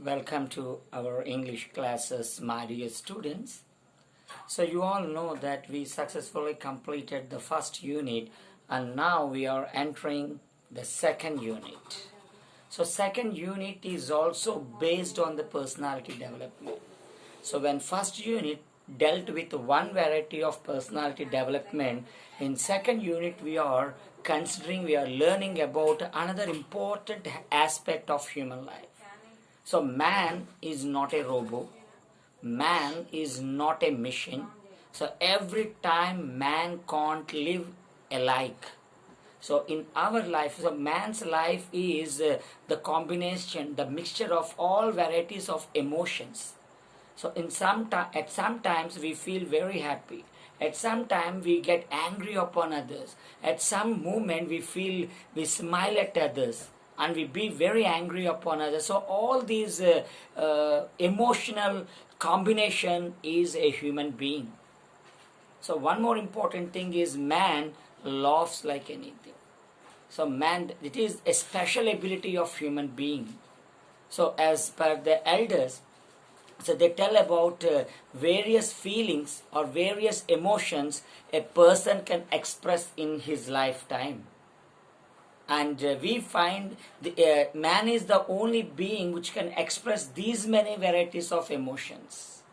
Welcome to our English classes, my dear students. So you all know that we successfully completed the first unit and now we are entering the second unit. So second unit is also based on the personality development. So when first unit dealt with one variety of personality development, in second unit we are learning about another important aspect of human life. So man is not a robot. Man is not a machine. So every time man can't live alike. So in our life, so man's life is the combination, the mixture of all varieties of emotions. So at some times we feel very happy. At some time we get angry upon others. At some moment we smile at others and we be very angry upon others. So all these emotional combination is a human being. So one more important thing is man laughs like anything. So man, it is a special ability of human being. So as per the elders, so they tell about various feelings or various emotions a person can express in his lifetime. And we find man is the only being which can express these many varieties of emotions.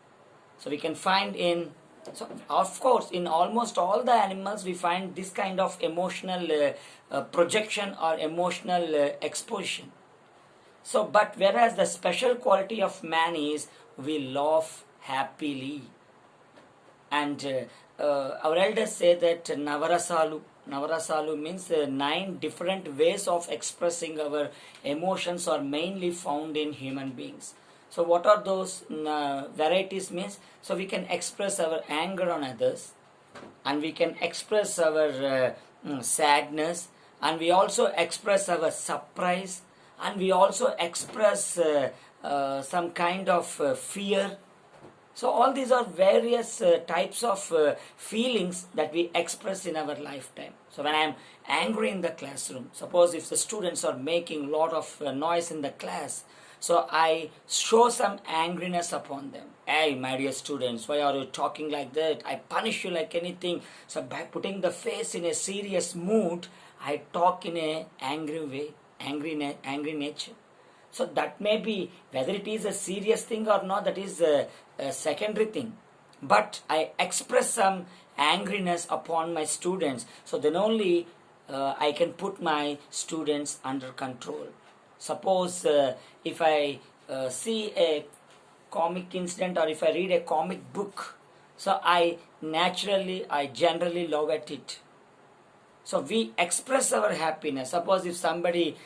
So we can find so of course in almost all the animals we find this kind of emotional projection or emotional exposition. So but whereas the special quality of man is we laugh happily. And our elders say that Navarasalu means 9 different ways of expressing our emotions are mainly found in human beings. So what are those varieties means? So we can express our anger on others, and we can express our sadness, and we also express our surprise, and we also express some kind of fear. So all these are various types of feelings that we express in our lifetime. So when I am angry in the classroom, suppose if the students are making a lot of noise in the class, so I show some angriness upon them. Hey, my dear students, why are you talking like that? I punish you like anything. So by putting the face in a serious mood, I talk in a angry way, angry nature. So that may be, whether it is a serious thing or not, that is a secondary thing. But I express some angriness upon my students, so then only I can put my students under control. Suppose if I see a comic incident or if I read a comic book, so I generally love at it. So we express our happiness. Suppose if somebody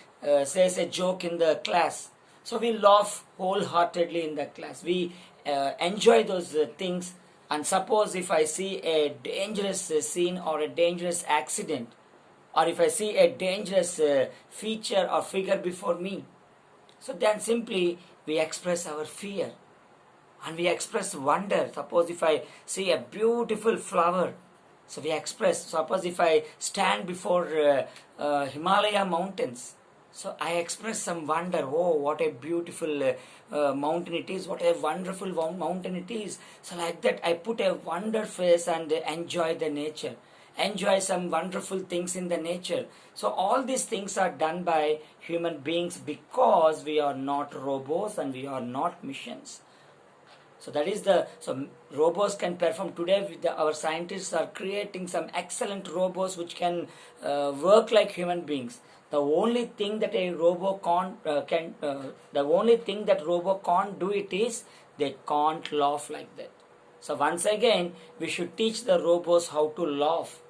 says a joke in the class, so we laugh wholeheartedly in the class. We enjoy those things. And suppose if I see a dangerous scene or a dangerous accident, or if I see a dangerous feature or figure before me, so then simply we express our fear and we express wonder. Suppose if I see a beautiful flower, so we express. Suppose if I stand before Himalaya mountains, so I express some wonder. Oh, what a beautiful mountain it is. What a wonderful mountain it is. So like that I put a wonder face and enjoy the nature. Enjoy some wonderful things in the nature. So all these things are done by human beings because we are not robots and we are not machines. So that is so robots can perform today. Our scientists are creating some excellent robots which can work like human beings. The only thing that a robot can't do it is they can't laugh like that. So once again, we should teach the robots how to laugh,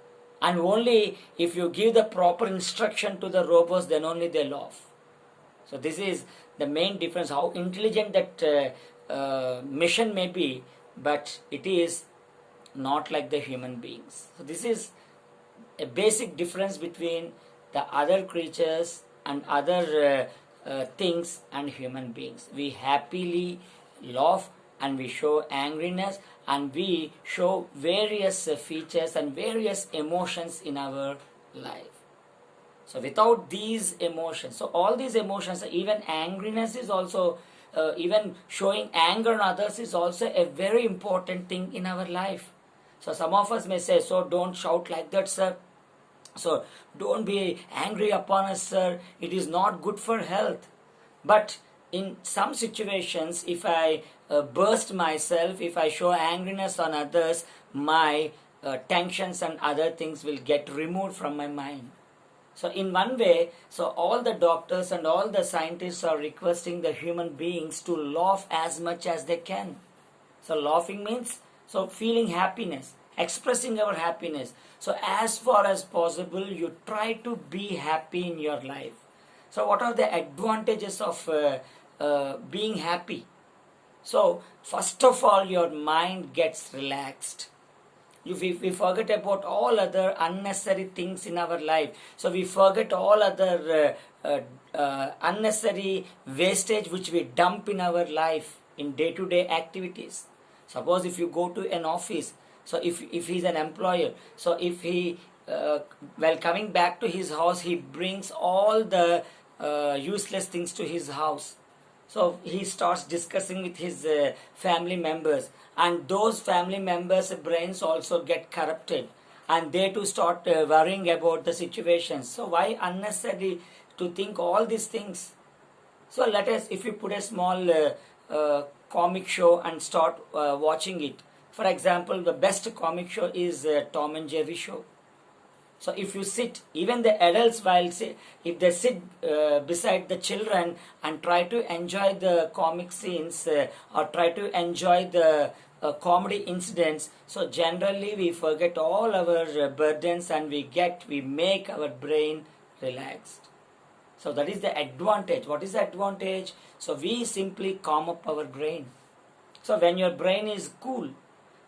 and only if you give the proper instruction to the robots, then only they laugh. So this is the main difference. How intelligent that machine may be, but it is not like the human beings. So this is a basic difference between the other creatures and other things and human beings. We happily laugh and we show angriness and we show various features and various emotions in our life. So without these emotions, so all these emotions, even angriness is also even showing anger on others is also a very important thing in our life. So some of us may say, so don't shout like that, sir. So don't be angry upon us, sir. It is not good for health. But in some situations, if I burst myself, if I show angriness on others, my tensions and other things will get removed from my mind. So in one way, so all the doctors and all the scientists are requesting the human beings to laugh as much as they can. So laughing means so feeling happiness, expressing our happiness. So as far as possible, you try to be happy in your life. So what are the advantages of being happy? So first of all, your mind gets relaxed. We forget about all other unnecessary things in our life. So we forget all other unnecessary wastage which we dump in our life in day-to-day activities. Suppose if you go to an office, so if he's an employer, so if he while coming back to his house, he brings all the useless things to his house. So he starts discussing with his family members, and those family members' brains also get corrupted, and they too start worrying about the situation. So why unnecessary to think all these things? So let us, if you put a small comic show and start watching it. For example, the best comic show is Tom and Jerry show. So if you sit, even the adults if they sit beside the children and try to enjoy the comic scenes or try to enjoy the comedy incidents, so generally we forget all our burdens and we make our brain relaxed. So that is the advantage. What is the advantage? So we simply calm up our brain. So when your brain is cool,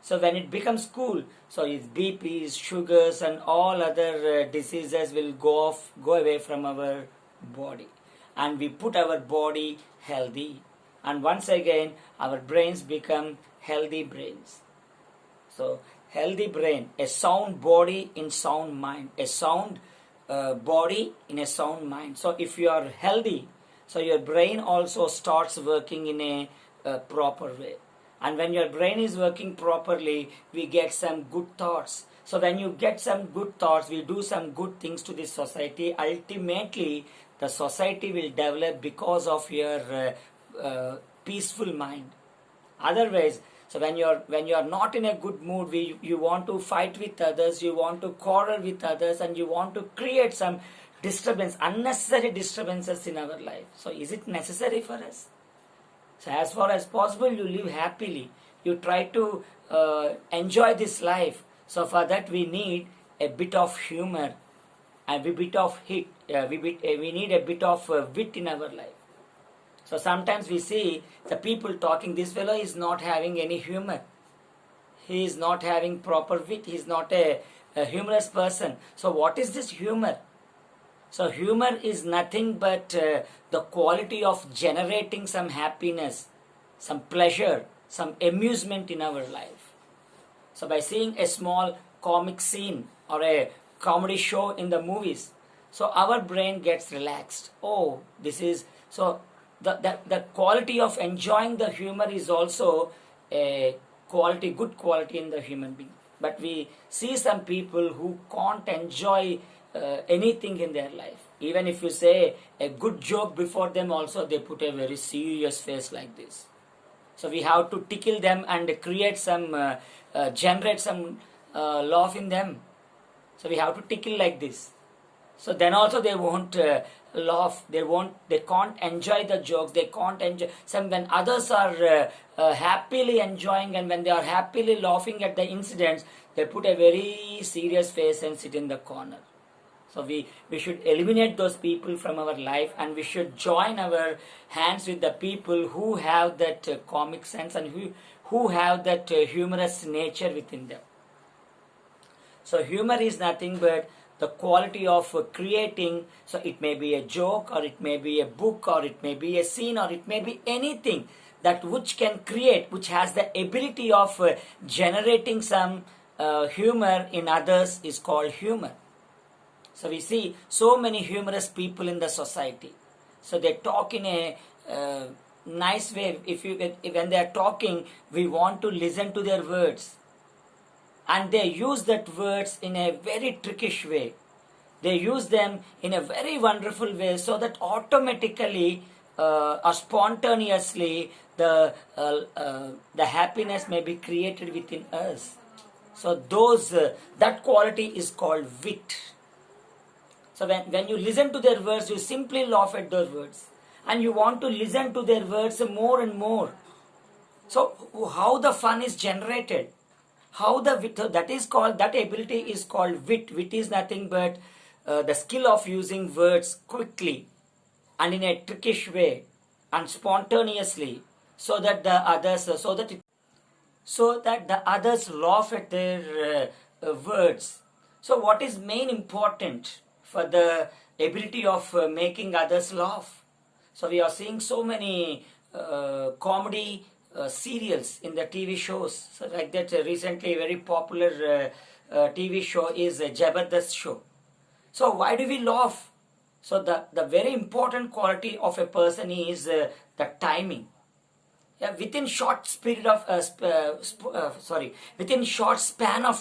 so when it becomes cool, so its BPs, sugars and all other diseases will go away from our body. And we put our body healthy. And once again, our brains become healthy brains. So healthy brain, a sound body in sound mind. A sound body in a sound mind. So if you are healthy, so your brain also starts working in a proper way. And when your brain is working properly, we get some good thoughts. So when you get some good thoughts, we do some good things to this society. Ultimately, the society will develop because of your peaceful mind. Otherwise, so when you are not in a good mood, you want to fight with others, you want to quarrel with others, and you want to create some disturbance, unnecessary disturbances in our life. So is it necessary for us? So as far as possible, you live happily. You try to enjoy this life. So for that, we need a bit of humor and a bit of we need a bit of wit in our life. So sometimes we see the people talking, this fellow is not having any humor. He is not having proper wit. He is not a humorous person. So what is this humor? So humor is nothing but the quality of generating some happiness, some pleasure, some amusement in our life. So by seeing a small comic scene or a comedy show in the movies, so our brain gets relaxed. Oh, this is, so the quality of enjoying the humor is also a quality, good quality in the human being. But we see some people who can't enjoy anything in their life. Even if you say a good joke before them, also they put a very serious face like this. So we have to tickle them and create some, generate some laugh in them. So we have to tickle like this. So then also they won't laugh. They can't enjoy the jokes. They can't enjoy. Some when others are happily enjoying and when they are happily laughing at the incidents, they put a very serious face and sit in the corner. So we should eliminate those people from our life, and we should join our hands with the people who have that comic sense and who have that humorous nature within them. So humor is nothing but the quality of creating. So it may be a joke, or it may be a book, or it may be a scene, or it may be anything that which can create, which has the ability of generating some humor in others is called humor. So we see so many humorous people in the society. So they talk in a nice way. When they are talking, we want to listen to their words, and they use that words in a very trickish way. They use them in a very wonderful way, so that automatically or spontaneously the happiness may be created within us. So that quality is called wit. So when you listen to their words, you simply laugh at those words, and you want to listen to their words more and more. So how the fun is generated? How the wit, that is called, that ability is called wit. Wit is nothing but the skill of using words quickly and in a trickish way and spontaneously, so that the others laugh at their words. So what is main important for the ability of making others laugh? So we are seeing so many comedy serials in the TV shows. So like that, recently very popular TV show is Jabardast show. So why do we laugh? So the very important quality of a person is the timing. Yeah, within short span of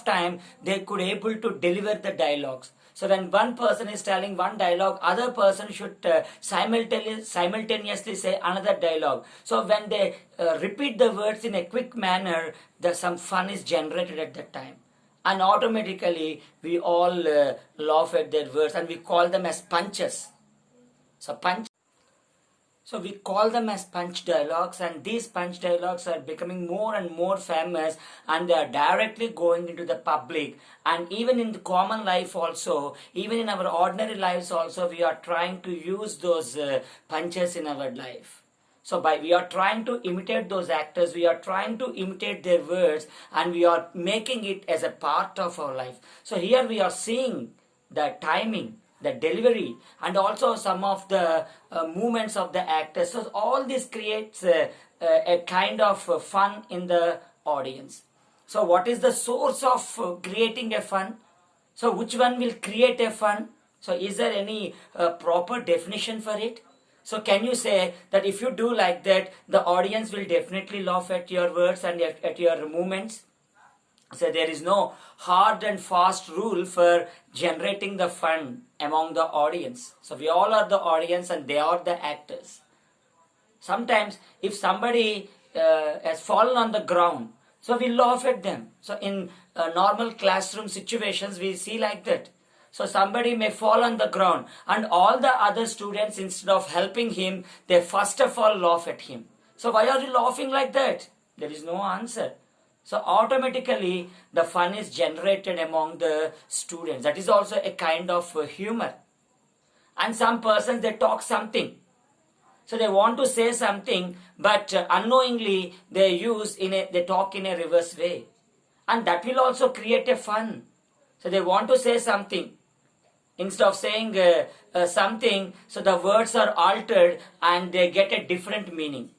time, they could able to deliver the dialogues. So when one person is telling one dialogue, other person should simultaneously say another dialogue. So when they repeat the words in a quick manner, some fun is generated at that time. And automatically we all laugh at their words, and we call them as punches. So we call them as punch dialogues, and these punch dialogues are becoming more and more famous, and they are directly going into the public. And even in the common life also, even in our ordinary lives also, we are trying to use those punches in our life. So we are trying to imitate those actors, we are trying to imitate their words, and we are making it as a part of our life. So here we are seeing the timing, the delivery, and also some of the movements of the actors. So all this creates a kind of fun in the audience. So what is the source of creating a fun? So which one will create a fun? So is there any proper definition for it? So can you say that if you do like that, the audience will definitely laugh at your words and at your movements? So there is no hard and fast rule for generating the fun among the audience. So we all are the audience and they are the actors. Sometimes if somebody has fallen on the ground, so we laugh at them. So in normal classroom situations, we see like that. So somebody may fall on the ground, and all the other students, instead of helping him, they first of all laugh at him. So why are you laughing like that? There is no answer. So automatically the fun is generated among the students. That is also a kind of humor. And some persons, they talk something. So they want to say something, but unknowingly they talk in a reverse way. And that will also create a fun. So they want to say something. Instead of saying something, so the words are altered and they get a different meaning.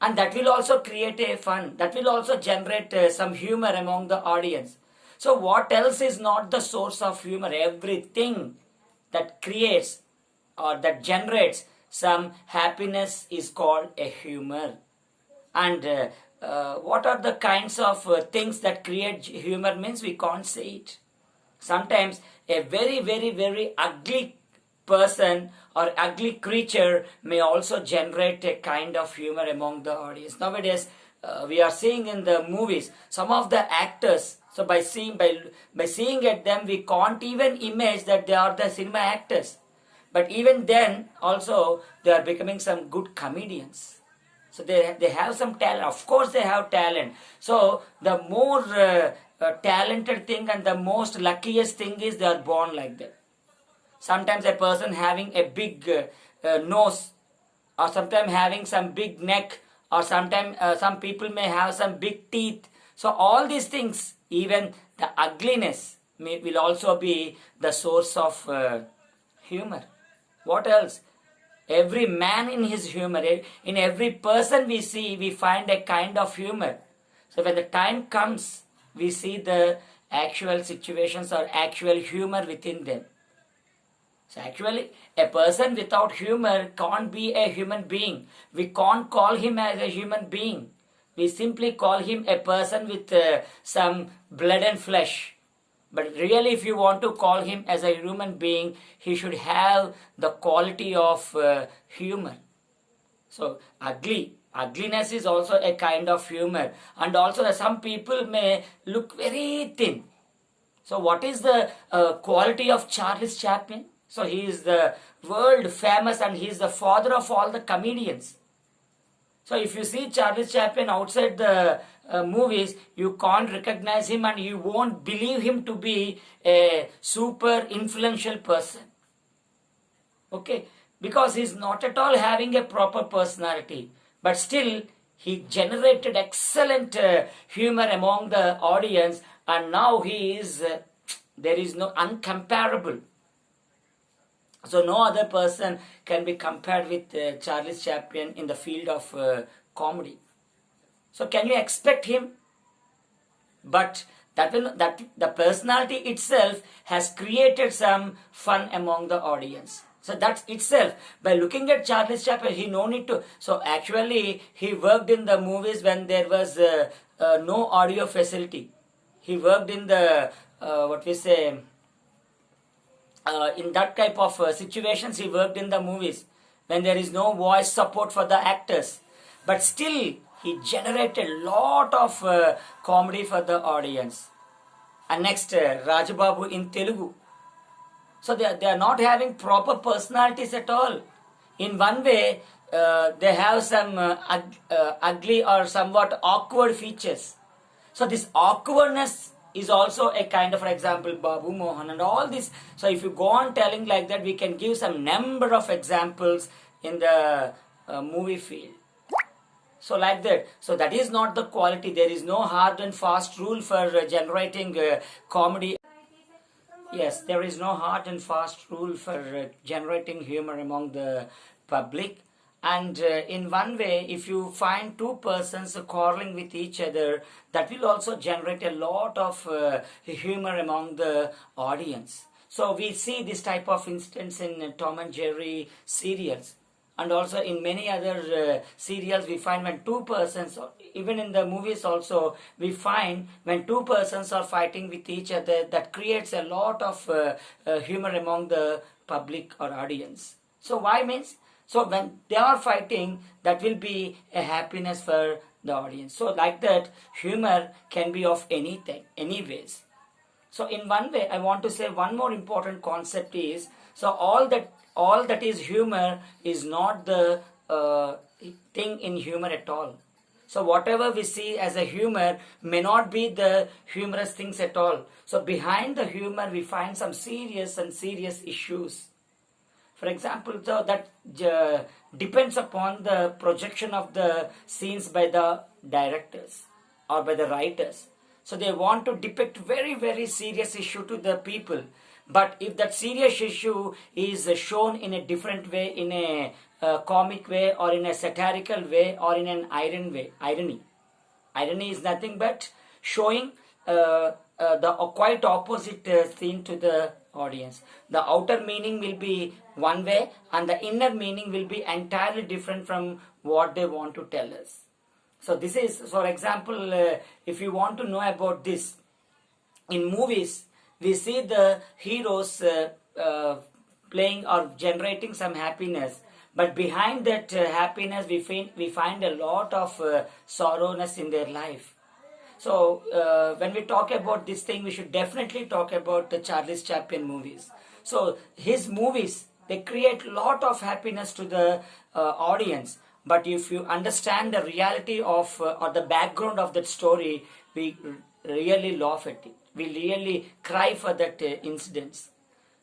And that will also create a fun. That will also generate some humor among the audience. So what else is not the source of humor? Everything that creates or that generates some happiness is called a humor. And what are the kinds of things that create humor means we can't say it. Sometimes a very, very, very ugly person or ugly creature may also generate a kind of humor among the audience. Nowadays, we are seeing in the movies, some of the actors, so by seeing at them, we can't even imagine that they are the cinema actors. But even then, also, they are becoming some good comedians. So they have some talent. Of course, they have talent. So the more talented thing and the most luckiest thing is they are born like that. Sometimes a person having a big nose, or sometimes having some big neck, or sometimes some people may have some big teeth. So all these things, even the ugliness will also be the source of humor. What else? Every man in his humor, in every person we see, we find a kind of humor. So when the time comes, we see the actual situations or actual humor within them. So actually, a person without humor can't be a human being. We can't call him as a human being. We simply call him a person with some blood and flesh. But really, if you want to call him as a human being, he should have the quality of humor. So ugliness is also a kind of humor. And also some people may look very thin. So what is the quality of Charles Chaplin? So he is the world famous and he is the father of all the comedians. So if you see Charles Chaplin outside the movies, you can't recognize him and you won't believe him to be a super influential person. Okay, because he's not at all having a proper personality. But still, he generated excellent humor among the audience, and now he is, there is no uncomparable. So no other person can be compared with Charles Chaplin in the field of comedy. So can you expect him? But that the personality itself has created some fun among the audience. So that's itself. By looking at Charles Chaplin, he no need to. So actually, he worked in the movies when there was no audio facility. He worked in the what we say. In that type of situations, he worked in the movies when there is no voice support for the actors. But still, he generated a lot of comedy for the audience. And next, Rajababu in Telugu. So they are not having proper personalities at all. In one way, they have some ugly or somewhat awkward features. So this awkwardness is also a kind of, for example, Babu Mohan and all this. So if you go on telling like that, we can give some number of examples in the movie field. So like that. So that is not the quality. There is no hard and fast rule for generating comedy. Yes, there is no hard and fast rule for generating humor among the public. And in one way, if you find two persons quarreling with each other, that will also generate a lot of humor among the audience. So we see this type of instance in Tom and Jerry serials. And also in many other serials, we find when two persons, even in the movies also, we find when two persons are fighting with each other, that creates a lot of humor among the public or audience. So why means? So when they are fighting, that will be a happiness for the audience. So like that, humor can be of anything, any ways. So in one way, I want to say one more important concept is, so all that is humor is not the thing in humor at all. So whatever we see as a humor may not be the humorous things at all. So behind the humor, we find some serious issues. For example, so that depends upon the projection of the scenes by the directors or by the writers. So they want to depict very serious issue to the people. But if that serious issue is shown in a different way, in a comic way or in a satirical way or in an irony is nothing but showing the quite opposite scene to the audience. The outer meaning will be one way and the inner meaning will be entirely different from what they want to tell us. So this is, for example, if you want to know about this, in movies, we see the heroes playing or generating some happiness. But behind that happiness, we find a lot of sorrowness in their life. So when we talk about this thing, we should definitely talk about the Charles Chaplin movies. So his movies, they create a lot of happiness to the audience. But if you understand the reality of or the background of that story, we really laugh at it. We really cry for that incidents.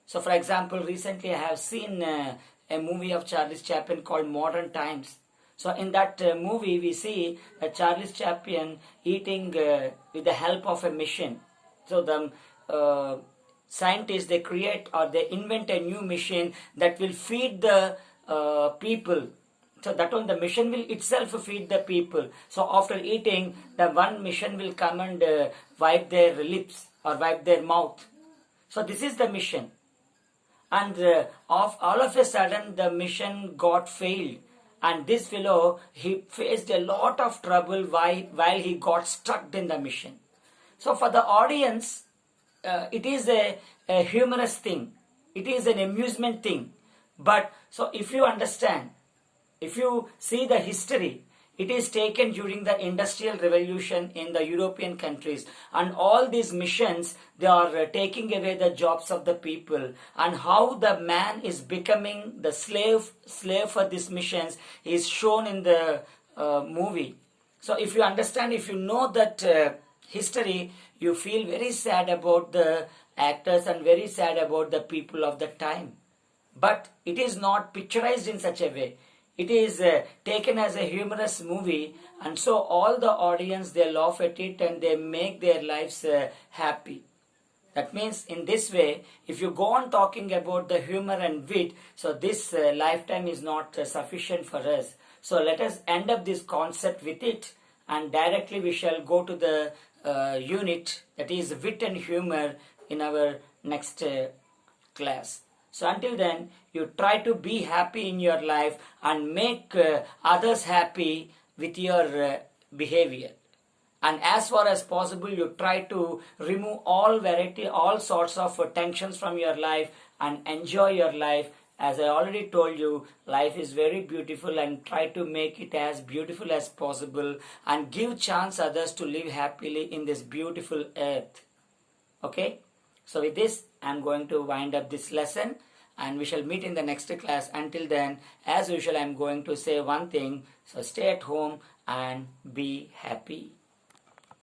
So for example, recently I have seen a movie of Charles Chaplin called Modern Times. So in that movie, we see Charles Chaplin eating with the help of a machine. So the scientists, they create or they invent a new machine that will feed the people. So that one, the machine will itself feed the people. So after eating, the one machine will come and wipe their lips or wipe their mouth. So this is the mission. and of all of a sudden the mission got failed, and this fellow, he faced a lot of trouble while he got stuck in the mission. So for the audience, it is a humorous thing, it is an amusement thing. But so if you understand, if you see the history, it is taken during the Industrial Revolution in the European countries, and all these missions, they are taking away the jobs of the people, and how the man is becoming the slave for these missions is shown in the movie. So if you understand, if you know that history, you feel very sad about the actors and very sad about the people of the time. But it is not picturized in such a way. It is taken as a humorous movie, and so all the audience, they laugh at it and they make their lives happy. That means in this way, if you go on talking about the humor and wit, so this lifetime is not sufficient for us. So let us end up this concept with it, and directly we shall go to the unit, that is Wit and Humour, in our next class. So until then, you try to be happy in your life and make others happy with your behavior. And as far as possible, you try to remove all sorts of tensions from your life and enjoy your life. As I already told you, life is very beautiful, and try to make it as beautiful as possible and give chance others to live happily in this beautiful earth. Okay? So with this, I am going to wind up this lesson, and we shall meet in the next class. Until then, as usual, I am going to say one thing. So stay at home and be happy.